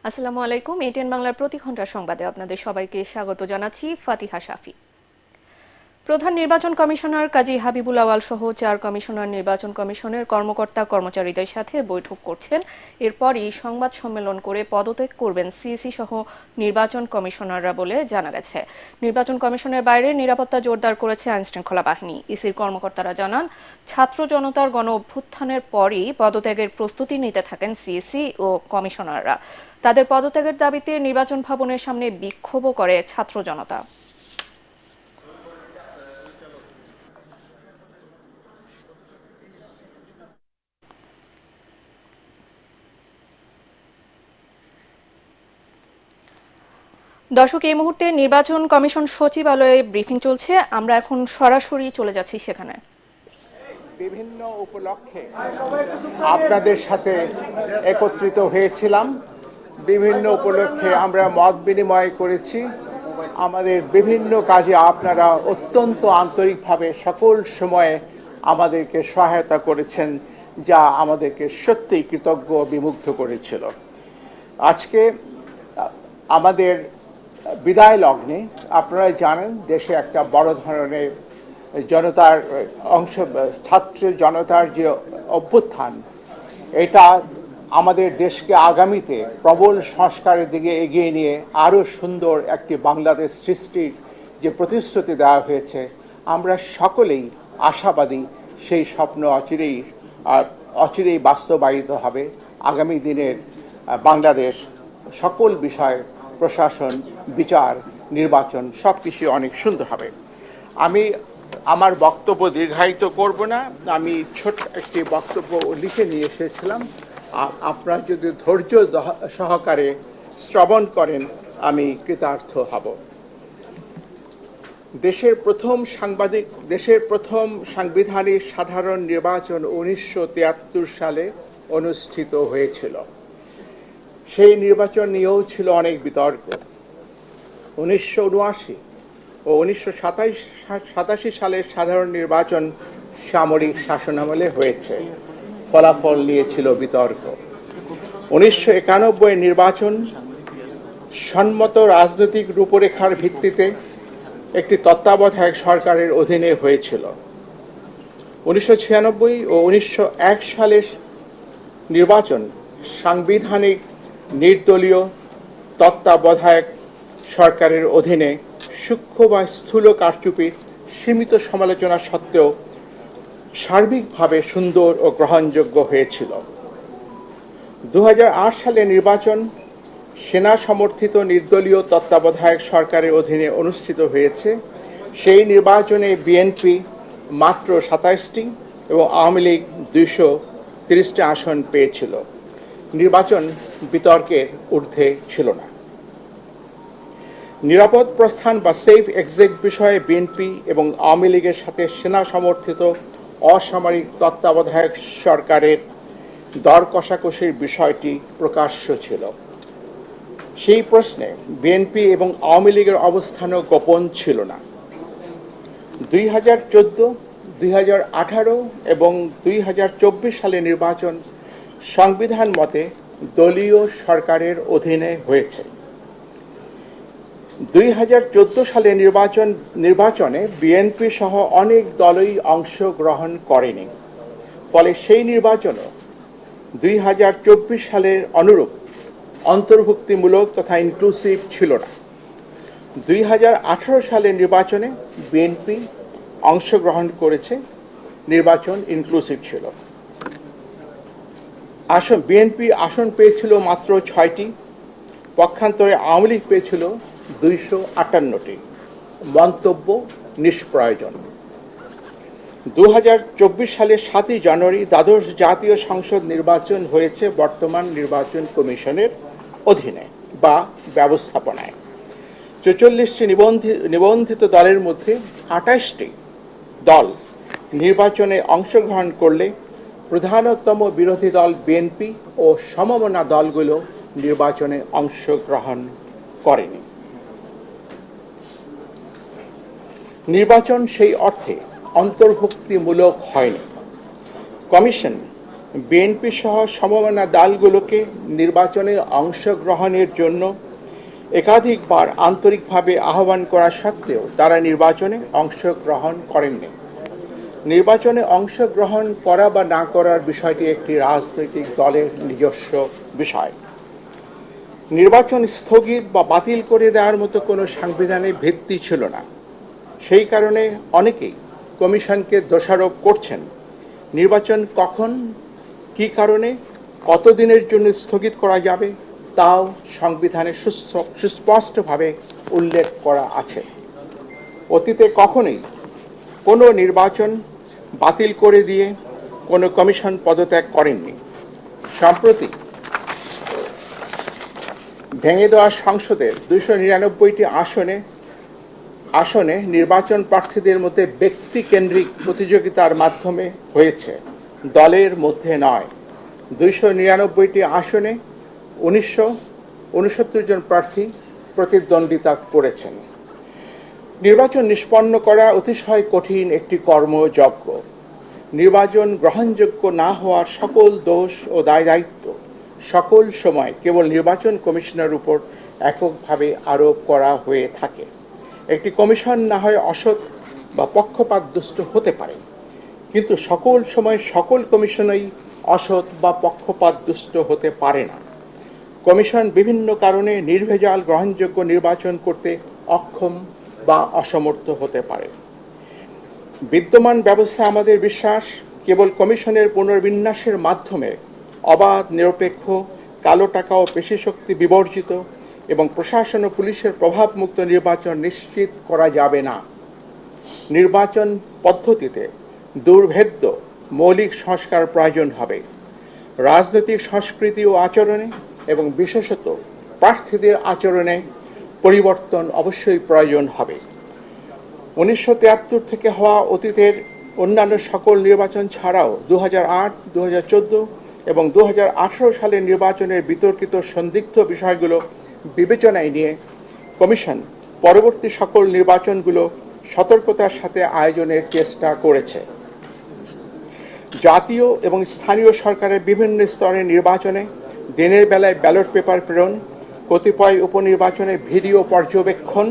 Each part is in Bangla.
আসসালামু আলাইকুম। এটিএন বাংলার প্রতি ঘন্টার সংবাদে আপনাদের সবাইকে স্বাগত জানাচ্ছি। ফাতিহা শাফি। প্রধান নির্বাচন কমিশনার কাজী হাবিবুল আওয়াল সহ 4 কমিশনার নির্বাচন কমিশনের কর্মকর্তা কর্মচারীদের সাথে বৈঠক করছেন। এরপরই সংবাদ সম্মেলন করে পদত্যাগ করবেন সিইসি সহ নির্বাচন কমিশনাররা বলে জানা গেছে। নির্বাচন কমিশনের বাইরে নিরাপত্তা জোরদার করেছে আইনশৃঙ্খলা বাহিনী। ইসির কর্মকর্তারা জানান, ছাত্র জনতার গণ অভ্যুত্থানের পরই পদত্যাগের প্রস্তুতি নিতে থাকেন সিইসি ও কমিশনাররা। তাদের পদত্যাগের দাবিতে নির্বাচন ভবনের সামনে বিক্ষোভও করে ছাত্র জনতা। দর্শক, এই মুহূর্তে নির্বাচন কমিশন সচিবালয়ে ব্রিফিং চলছে। আমরা এখন সরাসরি চলে যাচ্ছি সেখানে। বিভিন্ন উপলক্ষে আপনাদের সাথে একত্রিত হয়েছিলাম। বিভিন্ন উপলক্ষে আমরা মত বিনিময় করেছি। আমাদের বিভিন্ন কাজে আপনারা অত্যন্ত আন্তরিকভাবে সকল সময়ে আমাদেরকে সহায়তা করেছেন, যা আমাদেরকে সত্যিই কৃতজ্ঞ বিমুগ্ধ করেছিল। আজকে আমাদের বিদায় লগ্নে আপনারা জানেন, দেশে একটা বড় ধরনের জনতার ছাত্র জনতার যে অভ্যুত্থান, এটা আমাদের দেশকে আগামীতে প্রবল সংস্কারের দিকে এগিয়ে নিয়ে আরও সুন্দর একটি বাংলাদেশ সৃষ্টির যে প্রতিশ্রুতি দেওয়া হয়েছে, আমরা সকলেই আশাবাদী সেই স্বপ্ন অচিরেই বাস্তবায়িত হবে। আগামী দিনের বাংলাদেশ সকল বিষয়, প্রশাসন, বিচার, নির্বাচন সব কিছু অনেক সুন্দর হবে। আমি আমার বক্তব্য দীর্ঘায়িত করব না। আমি ছোট্ট একটি বক্তব্য লিখে নিয়ে এসেছিলাম। আপনারা যদি ধৈর্য সহকারে শ্রবণ করেন, আমি কৃতার্থ হব। দেশের প্রথম সাংবিধানিক সাধারণ নির্বাচন 1973 সালে অনুষ্ঠিত হয়েছিল। সেই নির্বাচন নিয়েও ছিল অনেক বিতর্ক। 1979 ও 1987 সালের সাধারণ নির্বাচন সামরিক শাসনামলে হয়েছে, ফলাফল নিয়েছিল বিতর্ক। 1991 নির্বাচন সম্মত রাজনৈতিক রূপরেখার ভিত্তিতে একটি তত্ত্বাবধায়ক সরকারের অধীনে হয়েছিল। 1996 ও 1901 সালের নির্বাচন সাংবিধানিক নির্দলীয় তত্ত্বাবধায়ক সরকারের অধীনে সূক্ষ্ম বা স্থূল কারচুপির সীমিত সমালোচনা সত্ত্বেও সার্বিকভাবে সুন্দর ও গ্রহণযোগ্য হয়েছিল। 2008 সালে নির্বাচন সেনা সমর্থিত নির্দলীয় তত্ত্বাবধায়ক সরকারের অধীনে অনুষ্ঠিত হয়েছে। সেই নির্বাচনে বিএনপি মাত্র 27টি এবং আওয়ামী লীগ 230টি আসন পেয়েছিল। নির্বাচন বিতর্কের ঊর্ধ্বে ছিল না। নিরাপদ প্রস্থান বা সেফ এক্সিট বিষয়ে বিএনপি এবং আওয়ামী লীগের সাথে সেনা সমর্থিত অসামরিক তত্ত্বাবধায়ক সরকারের দর কষাকষির বিষয়টি প্রকাশ্য ছিল। সেই প্রশ্নে বিএনপি এবং আওয়ামী লীগের অবস্থানও গোপন ছিল না। 2014, 2018 এবং 2024 সালে নির্বাচন সংবিধান মতে দলীয় সরকারের অধীনে হয়েছে। 2014 সালে নির্বাচনে বিএনপি সহ অনেক দলই অংশগ্রহণ করেনি। ফলে সেই নির্বাচনও 2024 সালের অনুরূপ অন্তর্ভুক্তিমূলক তথা ইনক্লুসিভ ছিল না। 2018 সালের নির্বাচনে বিএনপি অংশগ্রহণ করেছে, নির্বাচন ইনক্লুসিভ ছিল। বিএনপি আসন পেয়েছিল মাত্র 6টি, পক্ষান্তরে আওয়ামী লীগ পেয়েছিল 258টি। মন্তব্য নিষ্প্রয়োজন। 2024 সালের 7ই জানুয়ারি দ্বাদশ জাতীয় সংসদ নির্বাচন হয়েছে বর্তমান নির্বাচন কমিশনের অধীনে বা ব্যবস্থাপনায়। 44টি নিবন্ধিত দলের মধ্যে 28টি দল নির্বাচনে অংশগ্রহণ করলে প্রধানতম বিরোধী দল বিএনপি ও সমমনা দলগুলো নির্বাচনে অংশগ্রহণ করেনি। নির্বাচন সেই অর্থে অন্তর্ভুক্তিমূলক হয়নি। কমিশন বিএনপি সহ সমমনা দলগুলোকে নির্বাচনে অংশগ্রহণের জন্য একাধিকবার আন্তরিকভাবে আহ্বান করা সত্ত্বেও তারা নির্বাচনে অংশগ্রহণ করেননি। নির্বাচনে অংশগ্রহণ করা বা না করার বিষয়টি একটি রাজনৈতিক দলের নিজস্ব বিষয়। নির্বাচন স্থগিত বা বাতিল করে দেওয়ার মতো কোনো সাংবিধানিক ভিত্তি ছিল না। সেই কারণে অনেকেই কমিশনকে দোষারোপ করছেন। নির্বাচন কখন, কী কারণে, কতদিনের জন্য স্থগিত করা যাবে তাও সংবিধানে সুস্পষ্টভাবে উল্লেখ করা আছে। অতীতে কখনোই কোনো নির্বাচন বাতিল করে দিয়ে কোনো কমিশন পদত্যাগ করেননি। সম্প্রতি ভেঙে দেওয়া সংসদের 299টি আসনে নির্বাচন প্রার্থীদের মধ্যে ব্যক্তিকেন্দ্রিক প্রতিযোগিতার মাধ্যমে হয়েছে, দলের মধ্যে নয়। 299টি আসনে 1969 জন প্রার্থী প্রতিদ্বন্দ্বিতা করেছেন। নির্বাচন নিষ্পন্ন করা অতিশয় কঠিন একটি কর্মযজ্ঞ। নির্বাচন গ্রহণযোগ্য না হওয়ার সকল দোষ ও দায়িত্ব সকল সময় কেবল নির্বাচন কমিশনের উপর এককভাবে আরোপ করা হয়ে থাকে। একটি কমিশন না হয় অসৎ বা পক্ষপাতদুষ্ট হতে পারে, কিন্তু সকল সময় সকল কমিশনই অসৎ বা পক্ষপাতদুষ্ট হতে পারে না। কমিশন বিভিন্ন কারণে নির্ভেজাল গ্রহণযোগ্য নির্বাচন করতে অক্ষম বা অসমর্থ হতে পারে। বিদ্যমান ব্যবস্থা আমাদের বিশ্বাস কেবল কমিশনের পুনর্বিন্যাসের মাধ্যমে অবাধ, নিরপেক্ষ, কালো টাকা ও পেশিশক্তি বিবর্জিত এবং প্রশাসন ও পুলিশের প্রভাবমুক্ত নির্বাচন নিশ্চিত করা যাবে না। নির্বাচন পদ্ধতিতে দুর্ভেদ্য মৌলিক সংস্কার প্রয়োজন হবে। রাজনৈতিক সংস্কৃতি ও আচরণে এবং বিশেষত প্রার্থীদের আচরণে পরিবর্তন অবশ্যই প্রয়োজন হবে। 1973 থেকে হওয়া অতীতের অন্যান্য সকল নির্বাচন ছাড়াও 2008, 2014 এবং 2018 সালের নির্বাচনের বিতর্কিত সন্দিগ্ধ বিষয়গুলো বিবেচনায় নিয়ে কমিশন পরবর্তী সকল নির্বাচনগুলো সতর্কতার সাথে আয়োজনের চেষ্টা করেছে। জাতীয় এবং স্থানীয় সরকারের বিভিন্ন স্তরের নির্বাচনে দিনের বেলায় ব্যালট পেপার প্রেরণ, কতিপয় উপনির্বাচনে ভিডিও পর্যবেক্ষণ,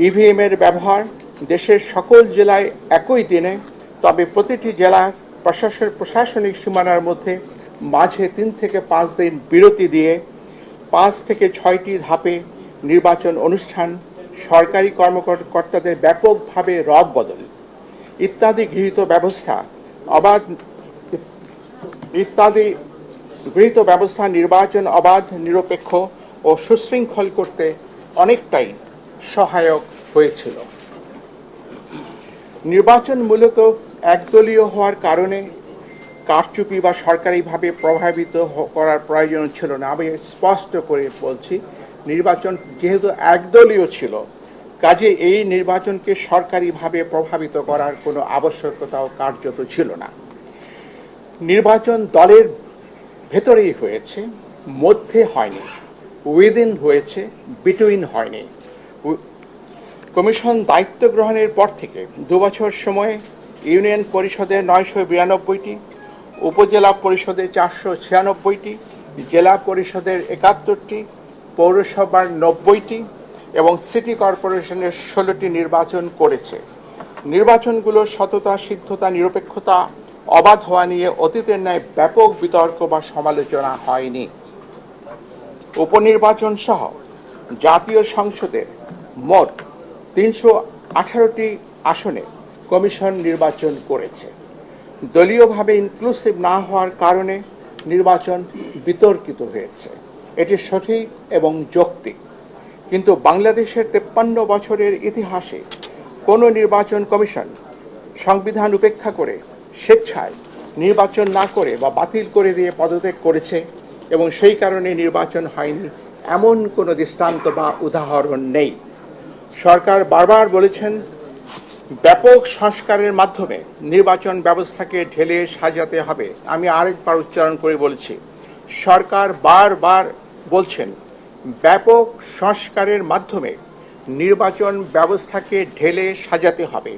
ইভিএমের ব্যবহার, দেশের সকল জেলায় একই দিনে, তবে প্রতিটি জেলার প্রশাসনিক সীমানার মধ্যে মাঝে 3 থেকে 5 দিন বিরতি দিয়ে 5 থেকে 6টি ধাপে নির্বাচন অনুষ্ঠান, সরকারি কর্মকর্তাদের ব্যাপকভাবে রদবদল ইত্যাদি গৃহীত ব্যবস্থা নির্বাচন অবাধ, নিরপেক্ষ ও সুশৃঙ্খল করতে অনেকটাই সহায়ক হয়েছিল। নির্বাচন মূলত একদলীয় হওয়ার কারণে কারচুপি বা সরকারিভাবে প্রভাবিত করার প্রয়োজন ছিল না। আমি স্পষ্ট করে বলছি, নির্বাচন যেহেতু একদলীয় ছিল, কাজে এই নির্বাচনকে সরকারিভাবে প্রভাবিত করার কোনো আবশ্যকতাও কার্যত ছিল না। নির্বাচন দলের ভেতরেই হয়েছে, মধ্যে হয়নি, উইদিন হয়েছে, বিটুইন হয়নি। কমিশন দায়িত্ব গ্রহণের পর থেকে 2 বছর সময়ে ইউনিয়ন পরিষদের 992টি, উপজেলা পরিষদের 496টি, জেলা পরিষদের 71টি, পৌরসভার 90টি এবং সিটি কর্পোরেশনের 16টি নির্বাচন করেছে। নির্বাচনগুলো সততা, সিদ্ধতা, নিরপেক্ষতা, অবাধ হওয়া নিয়ে অতীতের ন্যায় ব্যাপক বিতর্ক বা সমালোচনা হয়নি। উপনির্বাচন সহ জাতীয় সংসদের মোট 318টি আসনে কমিশন নির্বাচন করেছে। দলীয়ভাবে ইনক্লুসিভ না হওয়ার কারণে নির্বাচন বিতর্কিত হয়েছে, এটি সঠিক এবং যৌক্তিক। কিন্তু বাংলাদেশের 53 বছরের ইতিহাসে কোনো নির্বাচন কমিশন সংবিধান উপেক্ষা করে স্বেচ্ছায় নির্বাচন না করে বা বাতিল করে দিয়ে পদত্যাগ করেছে এবং সেই কারণে নির্বাচন হয়নি এমন কোনো দৃষ্টান্ত বা উদাহরণ নেই। সরকার বারবার বলেছেন ব্যাপক সংস্কারের মাধ্যমে নির্বাচন ব্যবস্থাকে ঢেলে সাজাতে হবে। আমি আরেকবার উচ্চারণ করে বলছি, সরকার বারবার বলছেন ব্যাপক সংস্কারের মাধ্যমে নির্বাচন ব্যবস্থাকে ঢেলে সাজাতে হবে।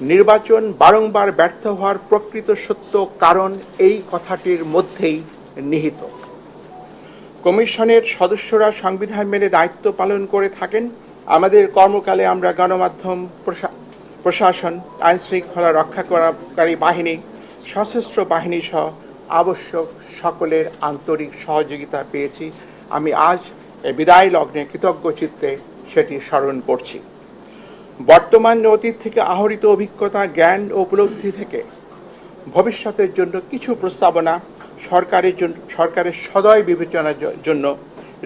নির্বাচন বারংবার ব্যর্থ হওয়ার প্রকৃত সত্য কারণ এই কথাটির মধ্যেই নিহিত। কমিশনের সদস্যরা সংবিধান মেনে দায়িত্ব পালন করে থাকেন। আমাদের কর্মকালে আমরা গণমাধ্যম, প্রশাসন, আইন শৃঙ্খলা রক্ষাকারী বাহিনী, সশস্ত্র বাহিনী সহ আবশ্যক সকলের আন্তরিক সহযোগিতা পেয়েছি। আমি আজ এই বিদায় লগ্নে কৃতজ্ঞ চিত্তে সেটি স্মরণ করছি। বর্তমান ও অতীত থেকে আহরিত অভিজ্ঞতা, জ্ঞান ও উপলব্ধি থেকে ভবিষ্যতের জন্য কিছু প্রস্তাবনা সরকারের সদয় বিবেচনার জন্য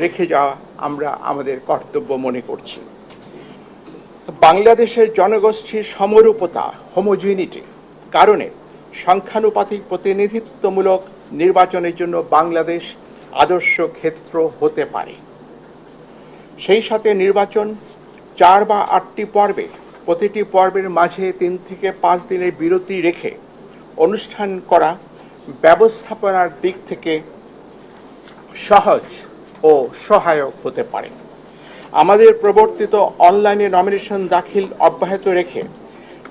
রেখে যাওয়া আমরা আমাদের কর্তব্য মনে করছি। বাংলাদেশের জনগোষ্ঠীর সমরূপতা, হোমোজিনিটি কারণে সংখ্যানুপাতিক প্রতিনিধিত্বমূলক নির্বাচনের জন্য বাংলাদেশ আদর্শ ক্ষেত্র হতে পারে। সেই সাথে নির্বাচন 4 বা 8টি পর্বে, প্রতিটি পর্বের মাঝে 3 থেকে 5 দিনের বিরতি রেখে অনুষ্ঠান করা ব্যবস্থাপনার দিক থেকে সহজ ও সহায়ক হতে পারে। আমাদের প্রবর্তিত অনলাইনে নমিনেশন দাখিল অব্যাহত রেখে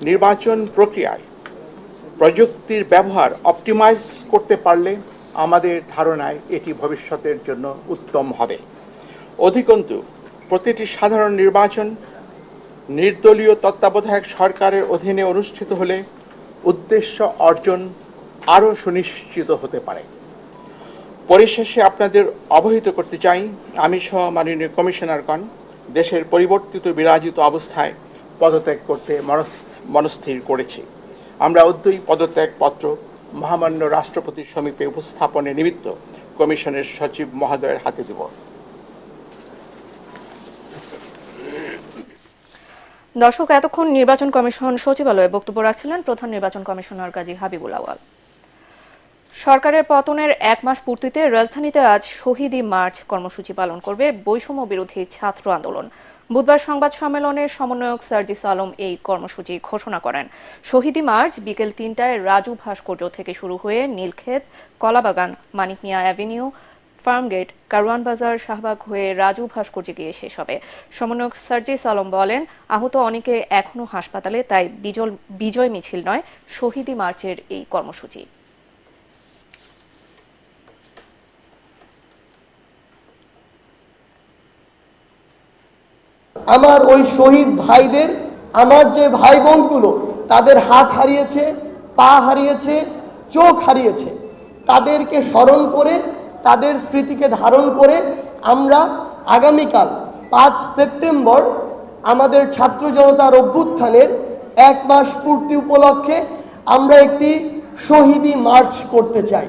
নির্বাচন প্রক্রিয়ায় প্রযুক্তির ব্যবহার অপটিমাইজ করতে পারলে আমাদের ধারণায় এটি ভবিষ্যতের জন্য উত্তম হবে। অধিকন্তু প্রতিটি সাধারণ নির্বাচন নির্দলীয় তত্ত্বাবধায়ক সরকারের অধীনে অনুষ্ঠিত হলে উদ্দেশ্য অর্জন আরও সুনিশ্চিত হতে পারে। পরিশেষে আপনাদের অবহিত করতে চাই, আমি সহ মাননীয় কমিশনারগণ দেশের পরিবর্তিত বিরাজিত অবস্থায় পদত্যাগ করতে মনস্থির করেছি। আমরা অদ্যই পদত্যাগপত্র মহামান্য রাষ্ট্রপতির সমীপে উপস্থাপনের নিমিত্ত কমিশনের সচিব মহোদয়ের হাতে দেব। দর্শক, এতক্ষণ নির্বাচন কমিশন সচিবালয়ে বক্তব্য রাখছিলেন প্রধান নির্বাচন কমিশনার কাজী হাবিবুল আওয়াল। সরকারের পতনের 1 মাস পূর্তিতে রাজধানীতে আজ শহীদি মার্চ কর্মসূচি পালন করবে বৈষম্য বিরোধী ছাত্র আন্দোলন। বুধবার সংবাদ সম্মেলনে সমন্বয়ক সার্জিস আলম এই কর্মসূচি ঘোষণা করেন। শহীদি মার্চ বিকেল 3টায় রাজু ভাস্কর্য থেকে শুরু হয়ে নীলক্ষেত, কলাবাগান, মানিক মিয়া অ্যাভিনিউ, ফার্মগেট, কারওয়ান বাজার, শাহবাগ হয়ে রাজু ভাস্কর্যে গিয়ে শেষ হবে। সমন্বয়ক সার্জিস আলম বলেন, আহত অনেকে এখনও হাসপাতালে, তাই বিজয় মিছিল নয়, শহীদি মার্চের এই কর্মসূচি। আমার ওই শহীদ ভাইদের, আমার যে ভাই বোনগুলো তাদের হাত হারিয়েছে, পা হারিয়েছে, চোখ হারিয়েছে, তাদেরকে স্মরণ করে, তাদের স্মৃতিকে ধারণ করে আমরা আগামীকাল 5 সেপ্টেম্বর আমাদের ছাত্র জনতার অভ্যুত্থানের 1 মাস পূর্তি উপলক্ষে আমরা একটি শহীদি মার্চ করতে চাই।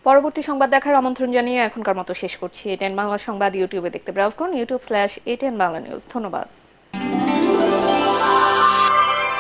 পরবর্তী সংবাদ দেখার আমন্ত্রণ জানিয়ে এখনকার মতো শেষ করছি। এটিএন বাংলা সংবাদ ইউটিউবে দেখতে ব্রাউজ করুন, youtube/ATN Bangla News। ধন্যবাদ।